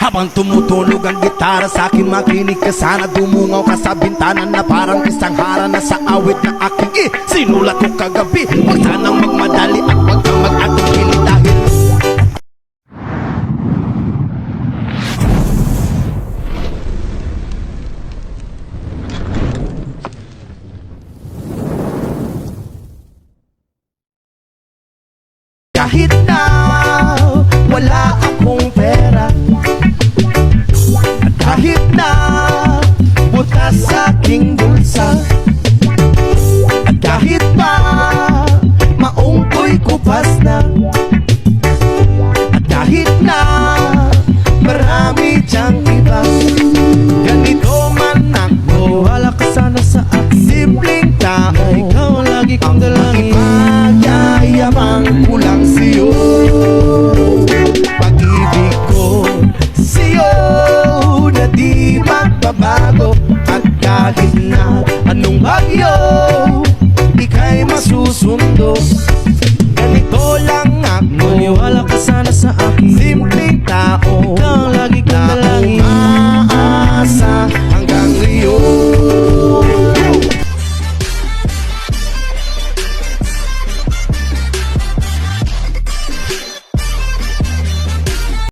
Habang tumutunog ang gitara sa akin, makinig ka sana. Dumungaw ka sa bintana na parang isang harana sa awit na aking sinulat ko kagabi. Huwag sanang magmadali at huwag kang mag-atubili dahil kahit na